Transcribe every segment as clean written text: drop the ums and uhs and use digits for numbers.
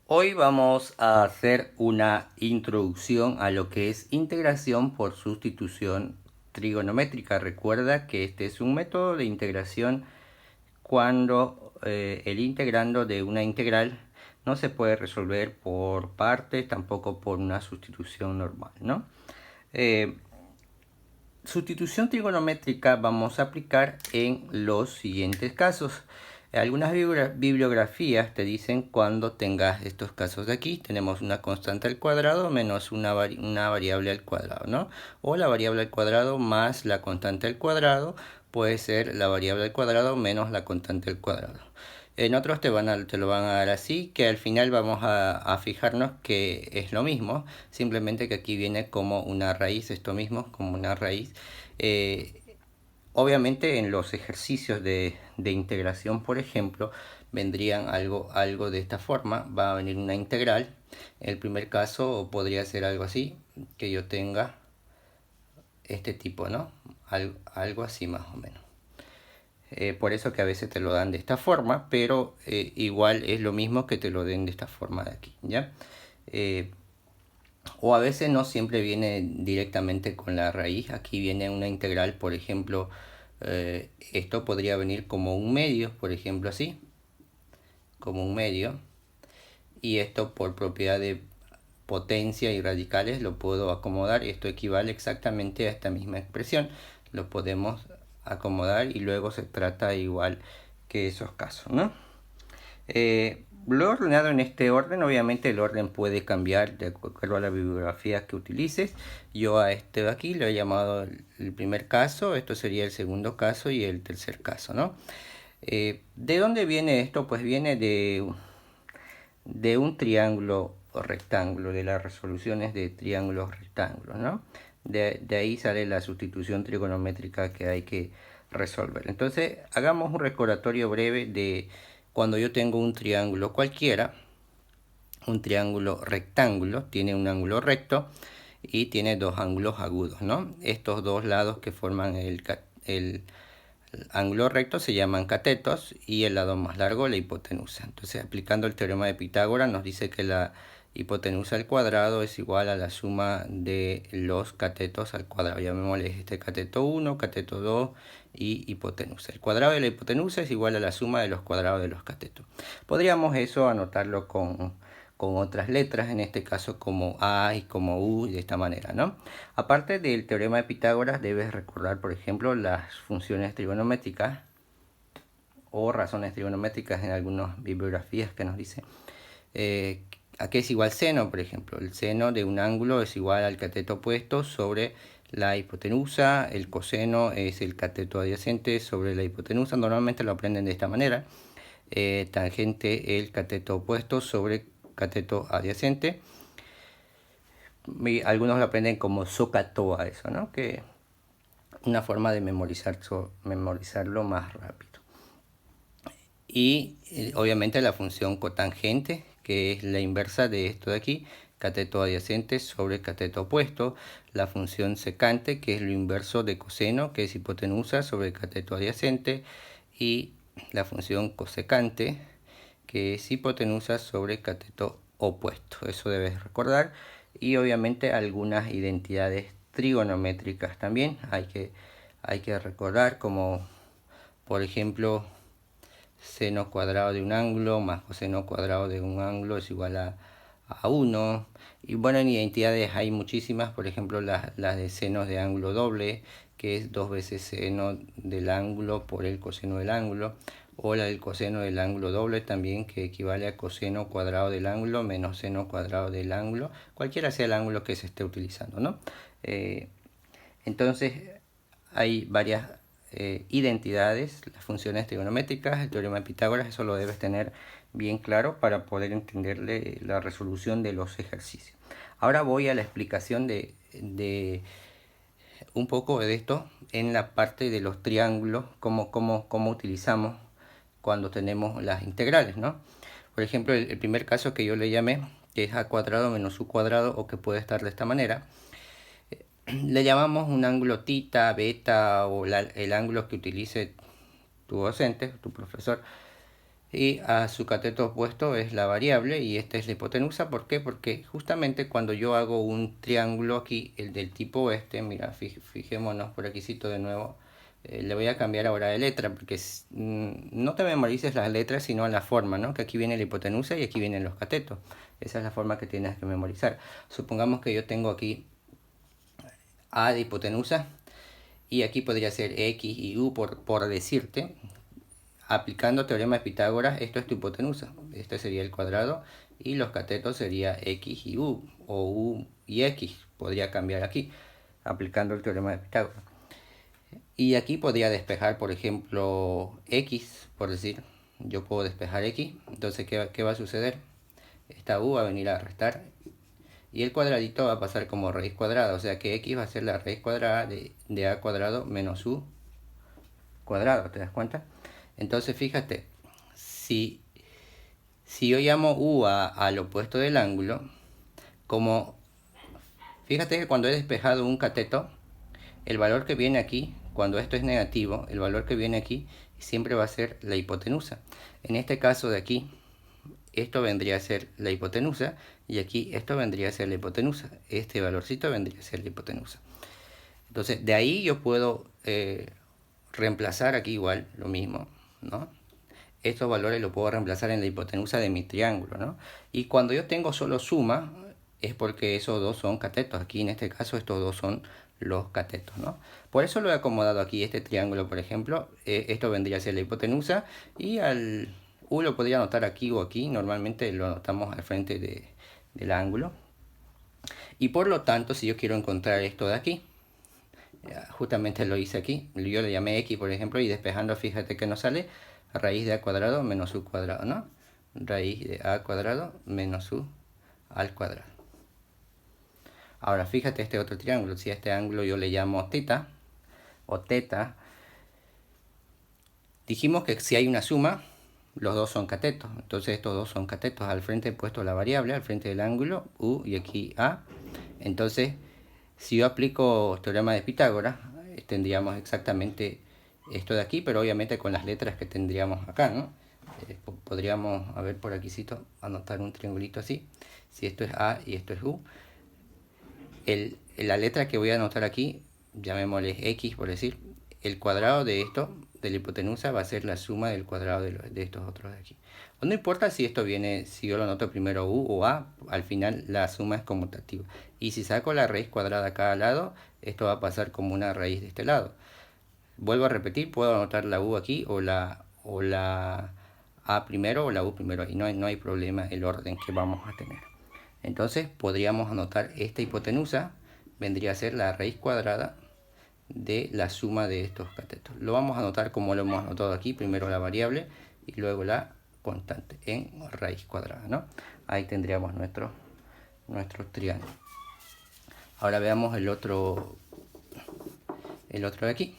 Hoy vamos a hacer una introducción a lo que es integración por sustitución trigonométrica. Recuerda que este es un método de integración cuando el integrando de una integral no se puede resolver por partes, tampoco por una sustitución normal, ¿no? Sustitución trigonométrica vamos a aplicar en los siguientes casos. Algunas bibliografías te dicen cuando tengas estos casos de aquí, tenemos una constante al cuadrado menos una variable al cuadrado, ¿no? O la variable al cuadrado más la constante al cuadrado puede ser la variable al cuadrado menos la constante al cuadrado. En otros te lo van a dar así, que al final vamos a fijarnos que es lo mismo, simplemente que aquí viene como una raíz, esto mismo como una raíz. Eh, Obviamente en los ejercicios de integración, por ejemplo, vendrían algo de esta forma, va a venir una integral. El primer caso podría ser algo así, que yo tenga este tipo, ¿no? Algo así más o menos. Por eso que a veces te lo dan de esta forma, pero igual es lo mismo que te lo den de esta forma de aquí, ¿ya? O a veces no siempre viene directamente con la raíz. Aquí viene una integral, por ejemplo, esto podría venir como un medio, por ejemplo así, como un medio. Y esto por propiedad de potencia y radicales lo puedo acomodar. Esto equivale exactamente a esta misma expresión. Lo podemos acomodar y luego se trata igual que esos casos, ¿no? Lo he ordenado en este orden. Obviamente el orden puede cambiar de acuerdo a la bibliografía que utilices. Yo a este de aquí lo he llamado el primer caso, esto sería el segundo caso y el tercer caso, ¿no? ¿De dónde viene esto? Pues viene de un triángulo o rectángulo, de las resoluciones de triángulos rectángulos, ¿no? De ahí sale la sustitución trigonométrica que hay que resolver. Entonces, hagamos un recordatorio breve de cuando yo tengo un triángulo cualquiera. Un triángulo rectángulo tiene un ángulo recto y tiene dos ángulos agudos, ¿no? Estos dos lados que forman el ángulo recto se llaman catetos y el lado más largo la hipotenusa. Entonces, aplicando el teorema de Pitágoras, nos dice que la hipotenusa al cuadrado es igual a la suma de los catetos al cuadrado. Llamémosle este cateto 1, cateto 2 y hipotenusa. El cuadrado de la hipotenusa es igual a la suma de los cuadrados de los catetos. Podríamos eso anotarlo con otras letras, en este caso como A y como U, de esta manera, ¿no? Aparte del teorema de Pitágoras, debes recordar, por ejemplo, las funciones trigonométricas o razones trigonométricas en algunas bibliografías que nos dicen a qué es igual seno, por ejemplo. El seno de un ángulo es igual al cateto opuesto sobre la hipotenusa, el coseno es el cateto adyacente sobre la hipotenusa, normalmente lo aprenden de esta manera. Tangente el cateto opuesto sobre cateto adyacente. Algunos lo aprenden como SOHCAHTOA, eso, ¿no? Que una forma de memorizarlo más rápido. Y obviamente la función cotangente, que es la inversa de esto de aquí, cateto adyacente sobre cateto opuesto. La función secante, que es lo inverso de coseno, que es hipotenusa sobre cateto adyacente. Y la función cosecante, que es hipotenusa sobre cateto opuesto. Eso debes recordar. Y obviamente algunas identidades trigonométricas también hay que recordar, como por ejemplo seno cuadrado de un ángulo más coseno cuadrado de un ángulo es igual a 1. Y bueno, en identidades hay muchísimas, por ejemplo las de senos de ángulo doble, que es 2 veces seno del ángulo por el coseno del ángulo, o la del coseno del ángulo doble también, que equivale a coseno cuadrado del ángulo menos seno cuadrado del ángulo, cualquiera sea el ángulo que se esté utilizando, ¿no? Entonces hay varias identidades, las funciones trigonométricas, el teorema de Pitágoras, eso lo debes tener bien claro para poder entenderle la resolución de los ejercicios. Ahora voy a la explicación de un poco de esto en la parte de los triángulos, cómo utilizamos cuando tenemos las integrales, ¿no? Por ejemplo, el primer caso que yo le llamé, que es a cuadrado menos u cuadrado, o que puede estar de esta manera, le llamamos un ángulo tita, beta o el ángulo que utilice tu docente, tu profesor. y a su cateto opuesto es la variable y esta es la hipotenusa. ¿Por qué? Porque justamente cuando yo hago un triángulo aquí, el del tipo este, mira, fijémonos por aquí de nuevo, le voy a cambiar ahora de letra porque no te memorices las letras sino la forma, ¿no? Que aquí viene la hipotenusa y aquí vienen los catetos. Esa es la forma que tienes que memorizar. Supongamos que yo tengo aquí A de hipotenusa y aquí podría ser X y U por decirte. Aplicando teorema de Pitágoras, esto es tu hipotenusa. Este sería el cuadrado y los catetos sería X y U, o U y X. Podría cambiar aquí, aplicando el teorema de Pitágoras. Y aquí podría despejar, por ejemplo, X, por decir. Yo puedo despejar X. Entonces, ¿qué va a suceder? Esta U va a venir a restar. Y el cuadradito va a pasar como raíz cuadrada. O sea que X va a ser la raíz cuadrada de A cuadrado menos U cuadrado. ¿Te das cuenta? Entonces fíjate, si yo llamo U al opuesto del ángulo, como fíjate que cuando he despejado un cateto, el valor que viene aquí, cuando esto es negativo, el valor que viene aquí siempre va a ser la hipotenusa. En este caso de aquí, esto vendría a ser la hipotenusa y aquí esto vendría a ser la hipotenusa. Este valorcito vendría a ser la hipotenusa. Entonces de ahí yo puedo reemplazar aquí igual lo mismo, ¿no? Estos valores los puedo reemplazar en la hipotenusa de mi triángulo, ¿no? Y cuando yo tengo solo suma, es porque esos dos son catetos. Aquí en este caso estos dos son los catetos, ¿no? Por eso lo he acomodado aquí, este triángulo, por ejemplo. Esto vendría a ser la hipotenusa y al U lo podría anotar aquí o aquí. Normalmente lo anotamos al frente del ángulo. Y por lo tanto, si yo quiero encontrar esto de aquí, justamente lo hice aquí. Yo le llamé X, por ejemplo, y despejando, fíjate que nos sale raíz de A cuadrado menos U cuadrado, ¿no? Raíz de A cuadrado menos U al cuadrado. Ahora fíjate este otro triángulo. Si a este ángulo yo le llamo teta o teta, dijimos que si hay una suma, los dos son catetos. Entonces estos dos son catetos. Al frente he puesto la variable, al frente del ángulo, U y aquí A. Entonces, si yo aplico teorema de Pitágoras, tendríamos exactamente esto de aquí, pero obviamente con las letras que tendríamos acá, ¿no? Podríamos, a ver por aquí, anotar un triangulito así. Si esto es A y esto es U, la letra que voy a anotar aquí, llamémosle X por decir, el cuadrado de esto, de la hipotenusa, va a ser la suma del cuadrado de estos otros de aquí. No importa si esto viene, si yo lo anoto primero U o A, al final la suma es conmutativa. Y si saco la raíz cuadrada a cada lado, esto va a pasar como una raíz de este lado. Vuelvo a repetir, puedo anotar la U aquí o la A primero o la U primero. Y no hay problema el orden que vamos a tener. Entonces podríamos anotar esta hipotenusa, vendría a ser la raíz cuadrada de la suma de estos catetos. Lo vamos a anotar como lo hemos anotado aquí, primero la variable y luego la constante en raíz cuadrada, ¿no? Ahí tendríamos nuestro triángulo. Ahora veamos el otro de aquí.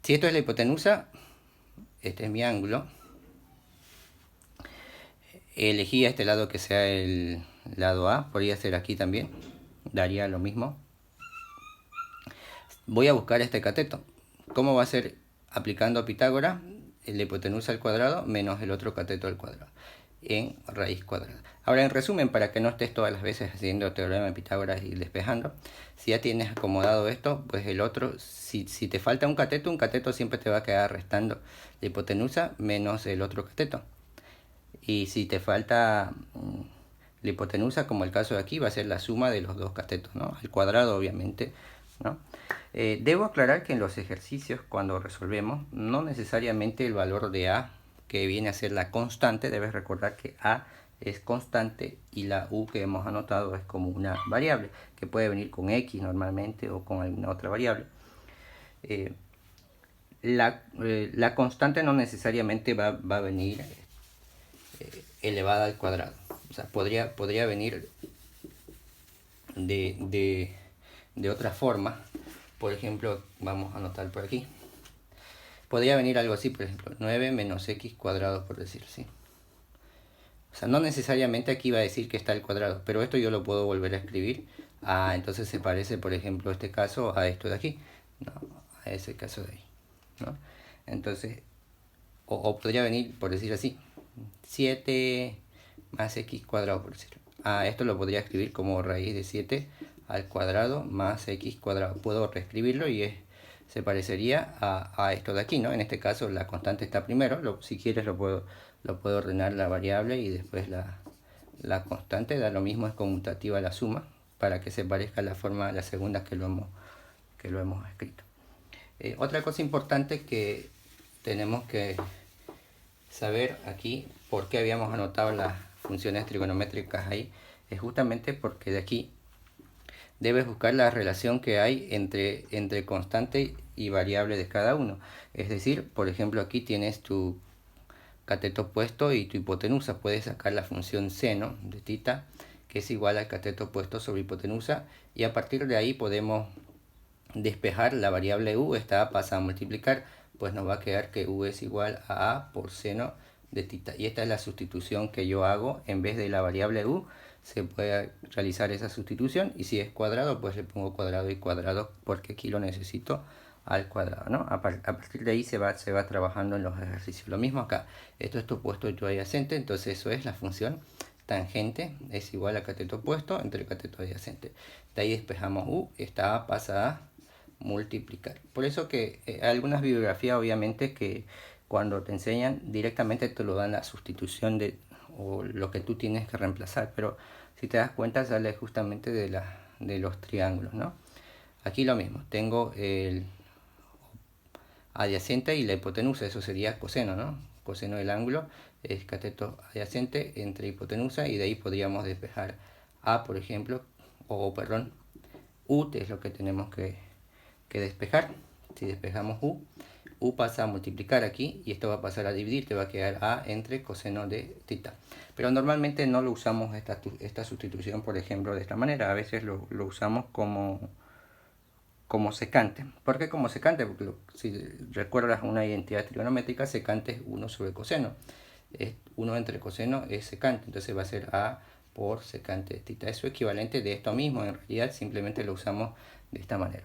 Si esto es la hipotenusa, este es mi ángulo. Elegí a este lado que sea el lado A, podría ser aquí también, daría lo mismo. Voy a buscar este cateto. ¿Cómo va a ser? Aplicando a Pitágoras, la hipotenusa al cuadrado menos el otro cateto al cuadrado en raíz cuadrada. Ahora, en resumen, para que no estés todas las veces haciendo teorema de Pitágoras y despejando, si ya tienes acomodado esto, pues el otro, si te falta un cateto siempre te va a quedar restando la hipotenusa menos el otro cateto. Y si te falta la hipotenusa, como el caso de aquí, va a ser la suma de los dos catetos, ¿no? Al cuadrado, obviamente, ¿no? Debo aclarar que en los ejercicios, cuando resolvemos, no necesariamente el valor de A, que viene a ser la constante, debes recordar que A es constante y la U que hemos anotado es como una variable, que puede venir con X normalmente o con alguna otra variable. La constante no necesariamente va a venir elevada al cuadrado. O sea, podría venir de otra forma. Por ejemplo, vamos a anotar por aquí. Podría venir algo así, por ejemplo, 9 menos x cuadrado, por decir, ¿sí? O sea, no necesariamente aquí va a decir que está el cuadrado, pero esto yo lo puedo volver a escribir. Entonces se parece, por ejemplo, este caso a esto de aquí, ¿no? A ese caso de ahí, ¿no? Entonces, o podría venir, por decir así, 7 más x cuadrado, por decirlo. Esto lo podría escribir como raíz de 7 al cuadrado más x cuadrado. Puedo reescribirlo y se parecería a esto de aquí, ¿no? En este caso la constante está primero, si quieres lo puedo ordenar la variable y después la constante, da lo mismo, es conmutativa la suma, para que se parezca a la forma, la segunda que lo hemos escrito. Otra cosa importante que tenemos que saber aquí, por qué habíamos anotado las funciones trigonométricas ahí, es justamente porque de aquí debes buscar la relación que hay entre constante y variable de cada uno. Es decir, por ejemplo, aquí tienes tu cateto opuesto y tu hipotenusa. Puedes sacar la función seno de tita, que es igual al cateto opuesto sobre hipotenusa, y a partir de ahí podemos despejar la variable u. Esta pasa a multiplicar, pues nos va a quedar que u es igual a por seno de tita. Y esta es la sustitución que yo hago. En vez de la variable u, se puede realizar esa sustitución, y si es cuadrado, pues le pongo cuadrado y cuadrado, porque aquí lo necesito al cuadrado, ¿no? A partir de ahí se va trabajando en los ejercicios. Lo mismo acá, esto es tu opuesto y tu adyacente, entonces eso es la función tangente, es igual a cateto opuesto entre cateto adyacente. De ahí despejamos u, esta a pasa a multiplicar. Por eso que algunas bibliografías, obviamente, que cuando te enseñan directamente te lo dan la sustitución o lo que tú tienes que reemplazar, pero si te das cuenta sale justamente de los triángulos, ¿no? Aquí lo mismo, tengo el adyacente y la hipotenusa, eso sería coseno, ¿no? Coseno del ángulo es cateto adyacente entre hipotenusa, y de ahí podríamos despejar a, por ejemplo, perdón, u, es lo que tenemos que despejar. Si despejamos u pasa a multiplicar aquí, y esto va a pasar a dividir, te va a quedar a entre coseno de tita. Pero normalmente no lo usamos esta sustitución, por ejemplo, de esta manera. A veces lo usamos como secante. ¿Por qué como secante? Porque si recuerdas una identidad trigonométrica, secante es 1 sobre coseno. 1 entre coseno es secante, entonces va a ser a por secante de tita. Eso es equivalente de esto mismo, en realidad simplemente lo usamos de esta manera.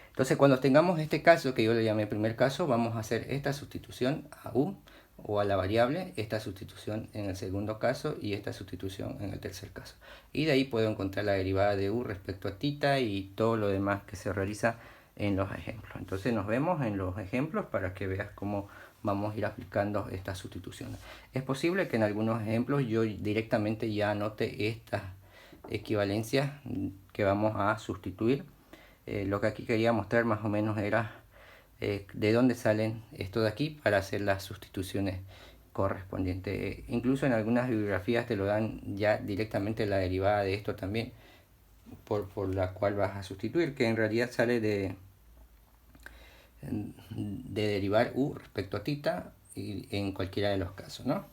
Entonces cuando tengamos este caso, que yo le llamé primer caso, vamos a hacer esta sustitución a u o a la variable, esta sustitución en el segundo caso y esta sustitución en el tercer caso. Y de ahí puedo encontrar la derivada de u respecto a tita y todo lo demás que se realiza en los ejemplos. Entonces nos vemos en los ejemplos para que veas cómo vamos a ir aplicando estas sustituciones. Es posible que en algunos ejemplos yo directamente ya anote estas equivalencias que vamos a sustituir. Lo que aquí quería mostrar más o menos era de dónde salen esto de aquí para hacer las sustituciones correspondientes. Incluso en algunas bibliografías te lo dan ya directamente la derivada de esto también, por la cual vas a sustituir, que en realidad sale de derivar u respecto a tita y en cualquiera de los casos, ¿no?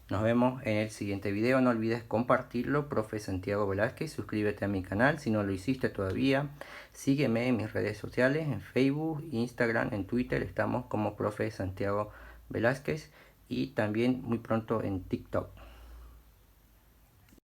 Nos vemos en el siguiente video. No olvides compartirlo, profe Santiago Velázquez. Suscríbete a mi canal si no lo hiciste todavía. Sígueme en mis redes sociales, en Facebook, Instagram, en Twitter. Estamos como profe Santiago Velázquez, y también muy pronto en TikTok.